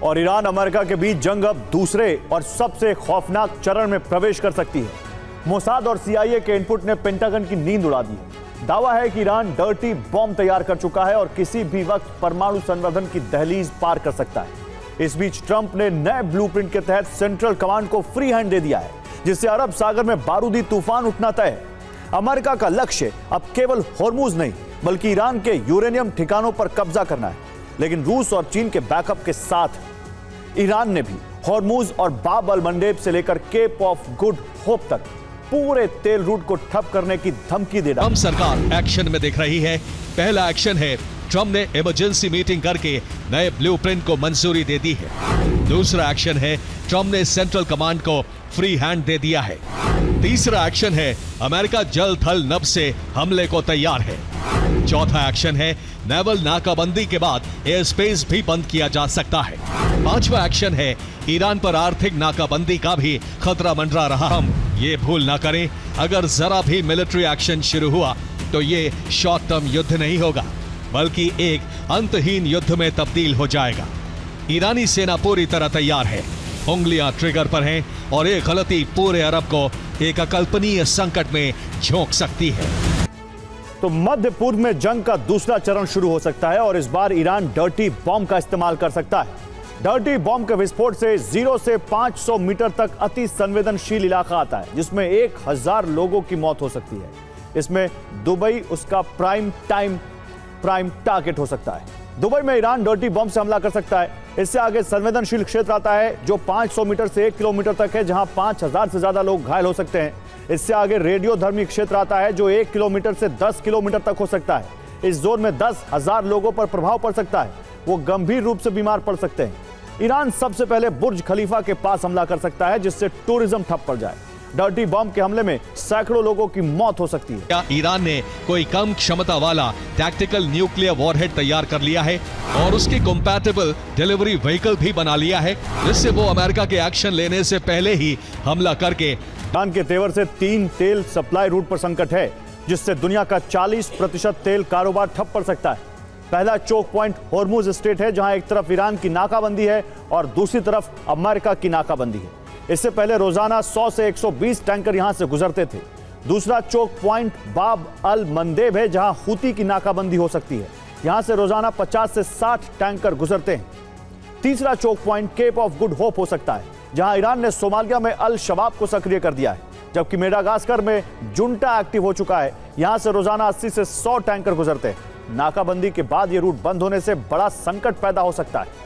और Iran America के बीच जंग अब दूसरे और सबसे खौफनाक चरण में प्रवेश कर सकती है। मोसाद और सीआईए के इनपुट ने पेंटागन की नींद उड़ा दी है। दावा है कि ईरान डर्टी बॉम्ब तैयार कर चुका है और किसी भी वक्त परमाणु संवर्धन की दहलीज पार कर सकता है। इस बीच ट्रंप ने नए ब्लूप्रिंट के तहत सेंट्रल कमांड को फ्री हैंड दे दिया है, जिससे अरब सागर में बारूदी तूफान उठना तय है। अमेरिका का लक्ष्य अब केवल होर्मुज नहीं बल्कि ईरान के यूरेनियम ठिकानों पर कब्जा करना है। लेकिन रूस और चीन के बैकअप के साथ ईरान ने भी होर्मुज और बाब अल मंडेब से लेकर केप ऑफ गुड होप तक पूरे तेल रूट को ठप करने की धमकी दे डाली। ट्रंप सरकार एक्शन में दिख रही है। पहला एक्शन है, ट्रंप ने इमरजेंसी मीटिंग करके नए ब्लूप्रिंट को मंजूरी दे दी है। दूसरा एक्शन है, ट्रंप ने सेंट्रल कमांड को फ्री हैंड दे दिया है। तीसरा एक्शन है, अमेरिका जल थल नभ से हमले को तैयार है। चौथा एक्शन है, नेवल नाकाबंदी के बाद एयर स्पेस भी बंद किया जा सकता है। पांचवा एक्शन है, ईरान पर आर्थिक नाकाबंदी का भी खतरा मंडरा रहा। हम ये भूल ना करें, अगर जरा भी मिलिट्री एक्शन शुरू हुआ तो ये शॉर्ट टर्म युद्ध नहीं होगा बल्कि एक अंतहीन युद्ध में तब्दील हो जाएगा। ईरानी सेना पूरी तरह तैयार है, उंगलियां ट्रिगर पर हैं और एक गलती पूरे अरब को एक अकल्पनीय संकट में झोंक सकती है। तो मध्य पूर्व में जंग का दूसरा चरण शुरू हो सकता है और इस बार ईरान डर्टी बॉम्ब का इस्तेमाल कर सकता है। डर्टी बॉम्ब के विस्फोट से 0 से 500 मीटर तक अति संवेदनशील इलाका आता है, जिसमें 1000 लोगों की मौत हो सकती है। इसमें दुबई उसका प्राइम टारगेट हो सकता है। दुबई में ईरान डर्टी बॉम्ब से हमला कर सकता है। इससे आगे संवेदनशील क्षेत्र आता है जो 500 मीटर से 1 किलोमीटर तक है, जहां 5000 से ज्यादा लोग घायल हो सकते हैं। इससे आगे रेडियोधर्मी क्षेत्र आता है जो 1 किलोमीटर से 10 किलोमीटर तक हो सकता है। इस जोन में 10,000 लोगों पर प्रभाव पड़ सकता है, वो गंभीर रूप से बीमार पड़ सकते हैं। ईरान सबसे पहले बुर्ज खलीफा के पास हमला कर सकता है, जिससे टूरिज्म ठप पड़ जाए। डर्टी बॉम्ब के हमले में सैकड़ों लोगों की मौत हो सकती है। क्या ईरान ने कोई कम क्षमता वाला टैक्टिकल न्यूक्लियर वॉरहेड तैयार कर लिया है और उसकी कंपैटिबल डिलीवरी व्हीकल भी बना लिया है, जिससे वो अमेरिका के एक्शन लेने से पहले ही हमला करके। ईरान के तेवर से 3 तेल सप्लाई रूट पर संकट है, जिससे दुनिया का 40% तेल कारोबार ठप पड़ सकता है। पहला चोक पॉइंट होर्मुज स्ट्रेट है, जहां एक तरफ ईरान की नाकाबंदी है और दूसरी तरफ अमेरिका की नाकाबंदी है। इससे पहले रोजाना 100 से 120 टैंकर यहां से गुजरते थे। दूसरा चोक पॉइंट बाब अल मंदेब है, जहां हूती की नाकाबंदी हो सकती है। यहां से रोजाना 50 से 60 टैंकर गुजरते हैं। तीसरा choke point Cape of Good Hope हो सकता है, जहां ईरान ने सोमालिया में अल शबाब को सक्रिय कर दिया है, जबकि मेडागास्कर में जुंटा एक्टिव हो चुका है। यहां से रोजाना 80 से 100 टैंकर गुजरते हैं। नाकाबंदी के बाद यह रूट बंद होने से बड़ा संकट पैदा हो सकता है।